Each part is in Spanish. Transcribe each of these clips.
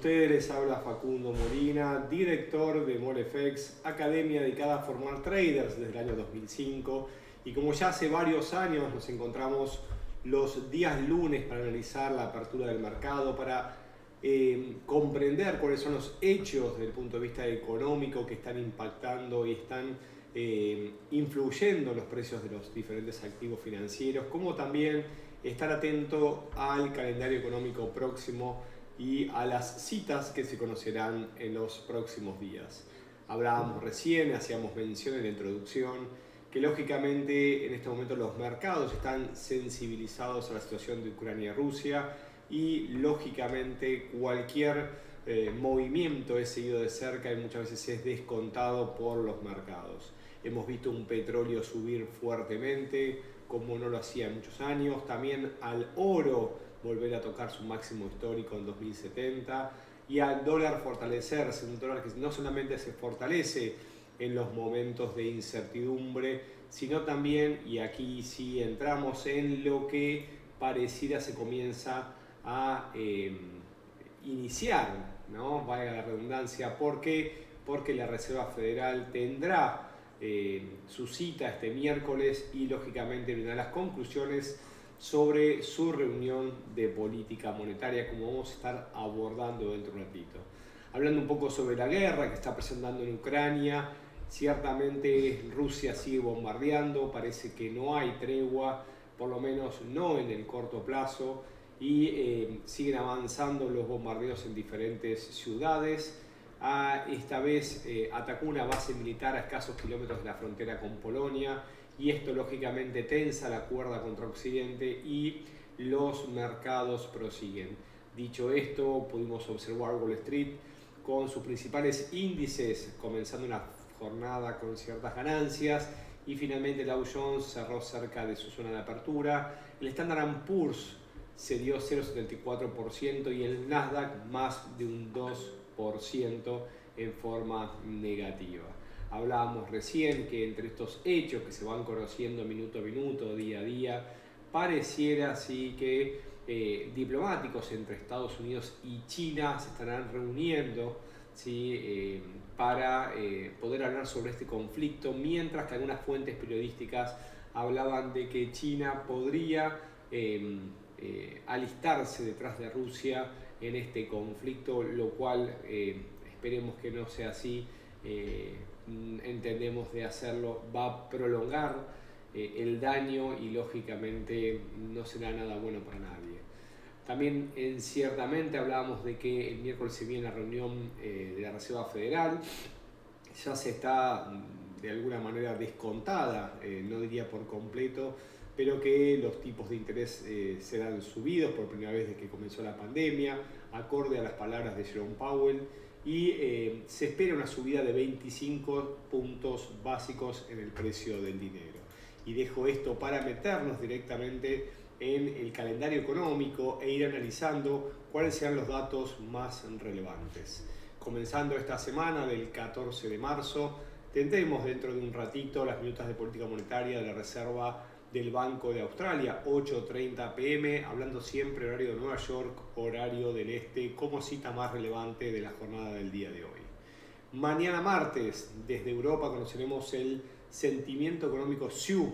ustedes, les habla Facundo Molina, director de MoleFX, academia dedicada a formar traders desde el año 2005. Y como ya hace varios años nos encontramos los días lunes para analizar la apertura del mercado, para comprender cuáles son los hechos desde el punto de vista económico que están impactando y están influyendo en los precios de los diferentes activos financieros, como también estar atento al calendario económico próximo y a las citas que se conocerán en los próximos días. Hablábamos recién, hacíamos mención en la introducción, que lógicamente en este momento los mercados están sensibilizados a la situación de Ucrania y Rusia y lógicamente cualquier movimiento es seguido de cerca y muchas veces es descontado por los mercados. Hemos visto un petróleo subir fuertemente, como no lo hacía en muchos años, también al oro volver a tocar su máximo histórico en 2070 y al dólar fortalecerse, un dólar que no solamente se fortalece en los momentos de incertidumbre, sino también, y aquí sí entramos en lo que pareciera se comienza a iniciar, ¿no? Valga la redundancia, ¿por qué? Porque la Reserva Federal tendrá su cita este miércoles y lógicamente brindará las conclusiones sobre su reunión de política monetaria, como vamos a estar abordando dentro de un ratito. Hablando un poco sobre la guerra que está presentando en Ucrania, ciertamente Rusia sigue bombardeando, parece que no hay tregua, por lo menos no en el corto plazo, y siguen avanzando los bombardeos en diferentes ciudades. Esta vez atacó una base militar a escasos kilómetros de la frontera con Polonia, y esto lógicamente tensa la cuerda contra Occidente y los mercados prosiguen. Dicho esto, pudimos observar Wall Street con sus principales índices comenzando una jornada con ciertas ganancias y finalmente el Dow Jones cerró cerca de su zona de apertura. El Standard & Poor's se dio 0,74% y el Nasdaq más de un 2% en forma negativa. Hablábamos recién que entre estos hechos que se van conociendo minuto a minuto, día a día, pareciera así que diplomáticos entre Estados Unidos y China se estarán reuniendo, ¿sí? Para poder hablar sobre este conflicto, mientras que algunas fuentes periodísticas hablaban de que China podría alistarse detrás de Rusia en este conflicto, lo cual esperemos que no sea así. Entendemos de hacerlo va a prolongar el daño y lógicamente no será nada bueno para nadie. También ciertamente hablábamos de que el miércoles se viene la reunión de la Reserva Federal, ya se está de alguna manera descontada, no diría por completo, pero que los tipos de interés serán subidos por primera vez desde que comenzó la pandemia, acorde a las palabras de Jerome Powell, y se espera una subida de 25 puntos básicos en el precio del dinero. Y dejo esto para meternos directamente en el calendario económico e ir analizando cuáles serán los datos más relevantes. Comenzando esta semana del 14 de marzo, tendremos dentro de un ratito las minutas de política monetaria de la Reserva del Banco de Australia, 8:30 p.m., hablando siempre horario de Nueva York, horario del este, como cita más relevante de la jornada del día de hoy. Mañana martes, desde Europa, conoceremos el sentimiento económico SIU,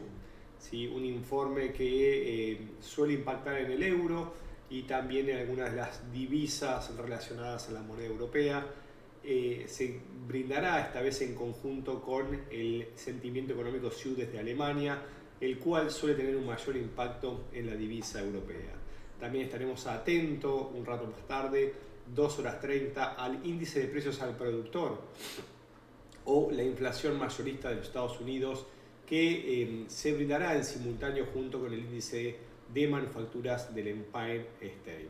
¿sí? Un informe que suele impactar en el euro y también en algunas de las divisas relacionadas a la moneda europea. Se brindará esta vez en conjunto con el sentimiento económico SIU desde Alemania, el cual suele tener un mayor impacto en la divisa europea. También estaremos atentos un rato más tarde, 2:30, al índice de precios al productor o la inflación mayorista de los Estados Unidos, que se brindará en simultáneo junto con el índice de manufacturas del Empire State.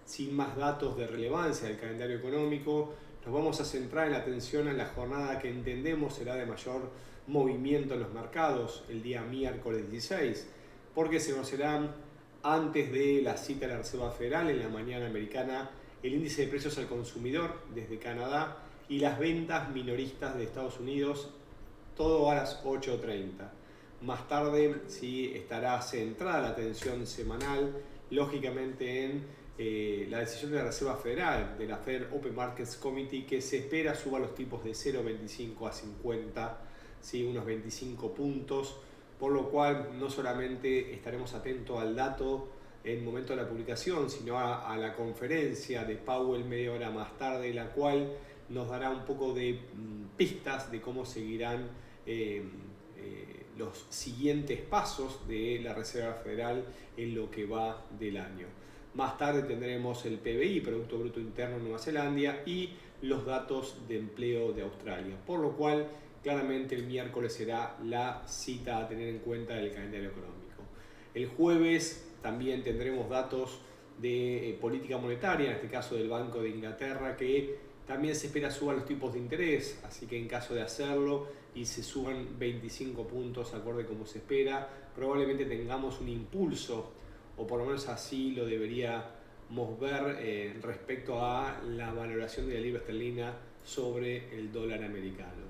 Sin más datos de relevancia del calendario económico, nos vamos a centrar en la atención en la jornada que entendemos será de mayor movimiento en los mercados el día miércoles 16, porque se conocerán antes de la cita de la Reserva Federal en la mañana americana el índice de precios al consumidor desde Canadá y las ventas minoristas de Estados Unidos, todo a las 8:30. Más tarde sí estará centrada la atención semanal, lógicamente en la decisión de la Reserva Federal, de la Fed Open Markets Committee, que se espera suba los tipos de 0,25 a 50, ¿sí? Unos 25 puntos, por lo cual no solamente estaremos atentos al dato en el momento de la publicación, sino a la conferencia de Powell media hora más tarde, la cual nos dará un poco de pistas de cómo seguirán los siguientes pasos de la Reserva Federal en lo que va del año. Más tarde tendremos el PBI, Producto Bruto Interno de Nueva Zelanda, y los datos de empleo de Australia, por lo cual claramente el miércoles será la cita a tener en cuenta del calendario económico. El jueves también tendremos datos de política monetaria, en este caso del Banco de Inglaterra, que también se espera suban los tipos de interés, así que en caso de hacerlo y se suban 25 puntos acorde como se espera, probablemente tengamos un impulso, o por lo menos así lo deberíamos ver respecto a la valoración de la libra esterlina sobre el dólar americano.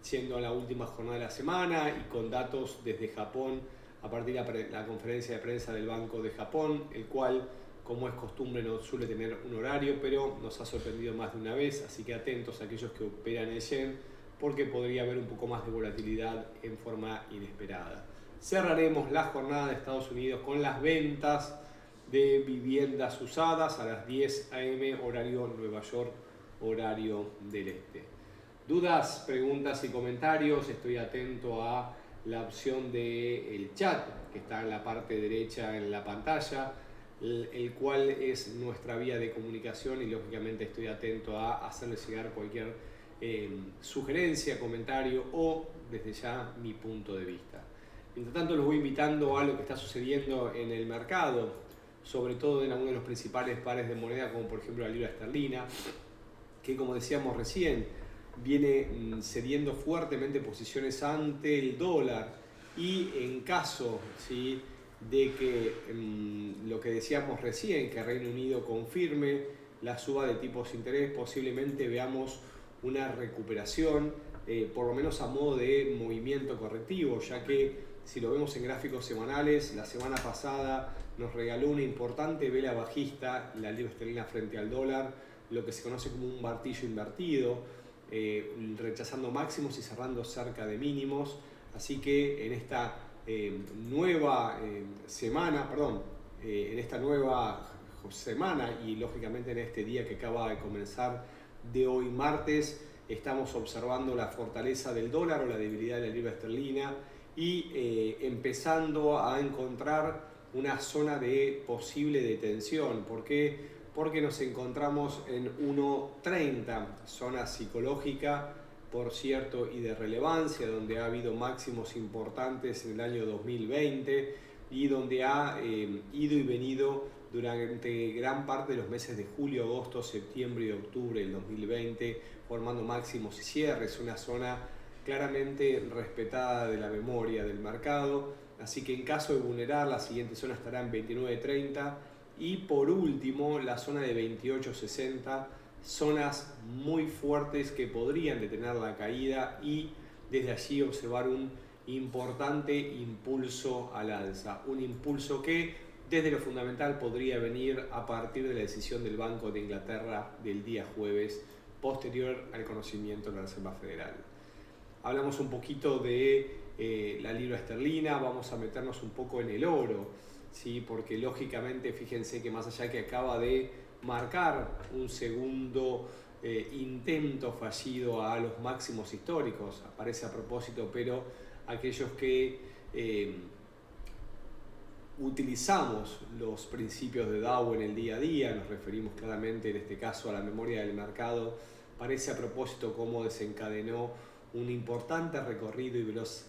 Siendo la última jornada de la semana y con datos desde Japón a partir de la conferencia de prensa del Banco de Japón, el cual, como es costumbre, no suele tener un horario, pero nos ha sorprendido más de una vez, así que atentos a aquellos que operan en yen, porque podría haber un poco más de volatilidad en forma inesperada. Cerraremos la jornada de Estados Unidos con las ventas de viviendas usadas a las 10 a.m. horario Nueva York, horario del este. Dudas, preguntas y comentarios, estoy atento a la opción del chat que está en la parte derecha en la pantalla, el cual es nuestra vía de comunicación, y lógicamente estoy atento a hacerles llegar cualquier sugerencia, comentario o desde ya mi punto de vista. Mientras tanto, los voy invitando a lo que está sucediendo en el mercado, sobre todo en algunos de los principales pares de moneda, como por ejemplo la libra esterlina, que como decíamos recién, viene cediendo fuertemente posiciones ante el dólar, y en caso, ¿sí?, de que lo que decíamos recién, que Reino Unido confirme la suba de tipos de interés, posiblemente veamos una recuperación, por lo menos a modo de movimiento correctivo, ya que si lo vemos en gráficos semanales, la semana pasada nos regaló una importante vela bajista la libra esterlina frente al dólar, lo que se conoce como un martillo invertido, rechazando máximos y cerrando cerca de mínimos. Así que en esta nueva semana y lógicamente en este día que acaba de comenzar de hoy martes, estamos observando la fortaleza del dólar o la debilidad de la libra esterlina y empezando a encontrar una zona de posible detención. ¿Por qué? Porque nos encontramos en 1.30, zona psicológica, por cierto, y de relevancia, donde ha habido máximos importantes en el año 2020 y donde ha ido y venido durante gran parte de los meses de julio, agosto, septiembre y octubre del 2020, formando máximos y cierres, una zona claramente respetada de la memoria del mercado. Así que en caso de vulnerar, la siguiente zona estará en 29.30 y por último la zona de 28.60, zonas muy fuertes que podrían detener la caída y desde allí observar un importante impulso al alza, un impulso que desde lo fundamental podría venir a partir de la decisión del Banco de Inglaterra del día jueves, posterior al conocimiento de la Reserva Federal. Hablamos un poquito de la libra esterlina, vamos a meternos un poco en el oro, ¿sí? Porque lógicamente fíjense que más allá que acaba de marcar un segundo intento fallido a los máximos históricos, aparece a propósito, pero aquellos que utilizamos los principios de Dow en el día a día, nos referimos claramente en este caso a la memoria del mercado, parece a propósito cómo desencadenó un importante recorrido y veloz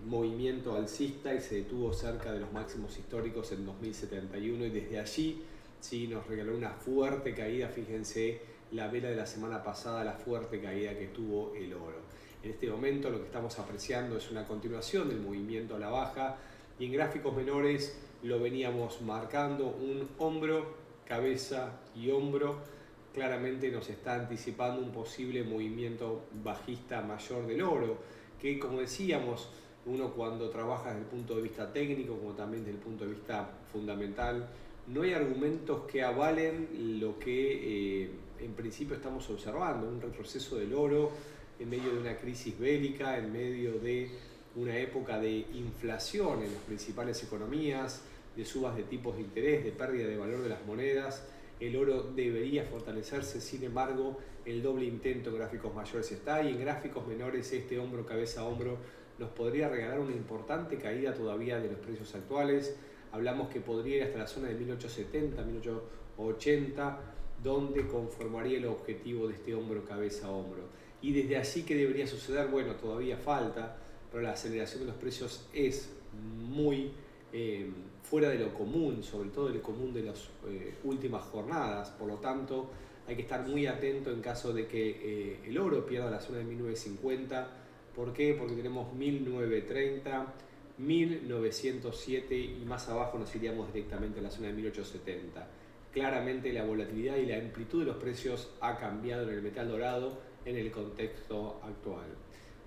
movimiento alcista y se detuvo cerca de los máximos históricos en 2071 y desde allí sí nos regaló una fuerte caída. Fíjense la vela de la semana pasada, la fuerte caída que tuvo el oro. En este momento lo que estamos apreciando es una continuación del movimiento a la baja y en gráficos menores lo veníamos marcando, un hombro, cabeza y hombro. Claramente nos está anticipando un posible movimiento bajista mayor del oro, que como decíamos, uno cuando trabaja desde el punto de vista técnico como también desde el punto de vista fundamental, no hay argumentos que avalen lo que en principio estamos observando, un retroceso del oro en medio de una crisis bélica, en medio de una época de inflación en las principales economías, de subas de tipos de interés, de pérdida de valor de las monedas. El oro debería fortalecerse, sin embargo, el doble intento en gráficos mayores está, y en gráficos menores este hombro cabeza a hombro nos podría regalar una importante caída todavía de los precios actuales. Hablamos que podría ir hasta la zona de 1870, 1880, donde conformaría el objetivo de este hombro cabeza a hombro. Y desde allí, ¿qué debería suceder? Bueno, todavía falta, pero la aceleración de los precios es muy fuera de lo común, sobre todo de lo común de las últimas jornadas. Por lo tanto, hay que estar muy atento en caso de que el oro pierda la zona de 1950. ¿Por qué? Porque tenemos 1930, 1907 y más abajo nos iríamos directamente a la zona de 1870. Claramente la volatilidad y la amplitud de los precios ha cambiado en el metal dorado en el contexto actual.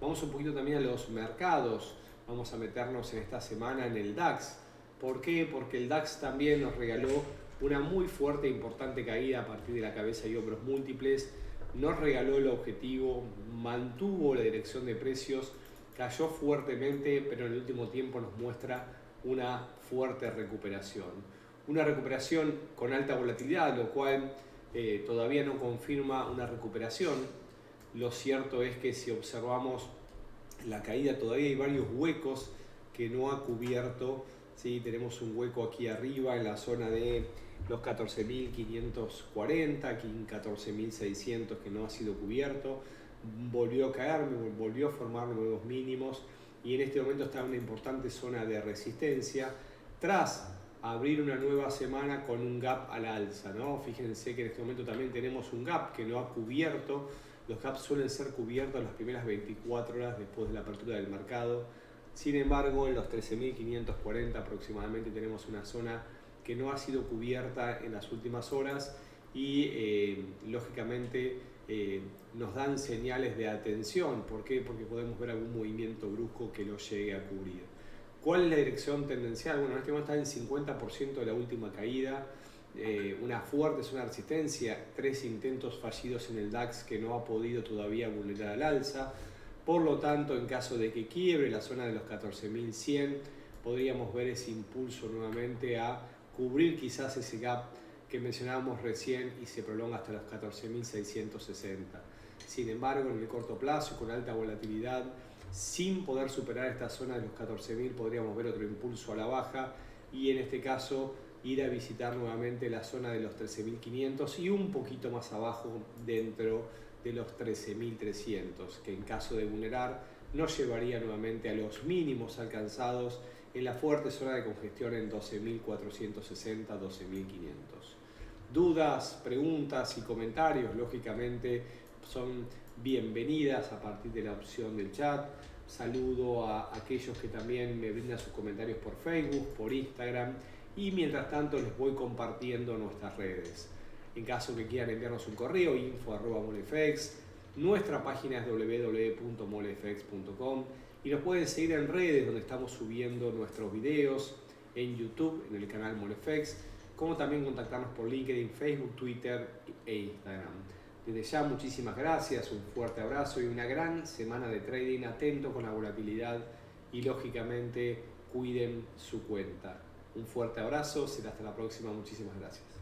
Vamos un poquito también a los mercados. Vamos a meternos en esta semana en el DAX. ¿Por qué? Porque el DAX también nos regaló una muy fuerte e importante caída a partir de la cabeza y hombros múltiples. Nos regaló el objetivo, mantuvo la dirección de precios, cayó fuertemente, pero en el último tiempo nos muestra una fuerte recuperación. Una recuperación con alta volatilidad, lo cual todavía no confirma una recuperación. Lo cierto es que si observamos la caída, todavía hay varios huecos que no ha cubierto. ¿Sí? Tenemos un hueco aquí arriba en la zona de los 14.540, 14.600 que no ha sido cubierto. Volvió a caer, volvió a formar nuevos mínimos y en este momento está en una importante zona de resistencia tras abrir una nueva semana con un gap al alza, ¿no? Fíjense que en este momento también tenemos un gap que no ha cubierto. Los gaps suelen ser cubiertos en las primeras 24 horas después de la apertura del mercado. Sin embargo, en los 13.540 aproximadamente tenemos una zona que no ha sido cubierta en las últimas horas y lógicamente nos dan señales de atención. ¿Por qué? Porque podemos ver algún movimiento brusco que lo llegue a cubrir. ¿Cuál es la dirección tendencial? Bueno, en este momento está en 50% de la última caída. Una fuerte zona de resistencia, 3 intentos fallidos en el DAX que no ha podido todavía vulnerar al alza. Por lo tanto, en caso de que quiebre la zona de los 14.100, podríamos ver ese impulso nuevamente a cubrir quizás ese gap que mencionábamos recién y se prolonga hasta los 14.660. Sin embargo, en el corto plazo, con alta volatilidad, sin poder superar esta zona de los 14.000, podríamos ver otro impulso a la baja y en este caso ir a visitar nuevamente la zona de los 13.500 y un poquito más abajo dentro de los 13.300, que en caso de vulnerar nos llevaría nuevamente a los mínimos alcanzados en la fuerte zona de congestión en 12.460, 12.500. Dudas, preguntas y comentarios, lógicamente, son bienvenidas a partir de la opción del chat. Saludo a aquellos que también me brindan sus comentarios por Facebook, por Instagram, y mientras tanto les voy compartiendo nuestras redes. En caso que quieran enviarnos un correo, info@molefx, nuestra página es www.molefx.com y nos pueden seguir en redes donde estamos subiendo nuestros videos, en YouTube, en el canal Molefx, como también contactarnos por LinkedIn, Facebook, Twitter e Instagram. Desde ya, muchísimas gracias, un fuerte abrazo y una gran semana de trading, atento con la volatilidad y lógicamente cuiden su cuenta. Un fuerte abrazo, será hasta la próxima, muchísimas gracias.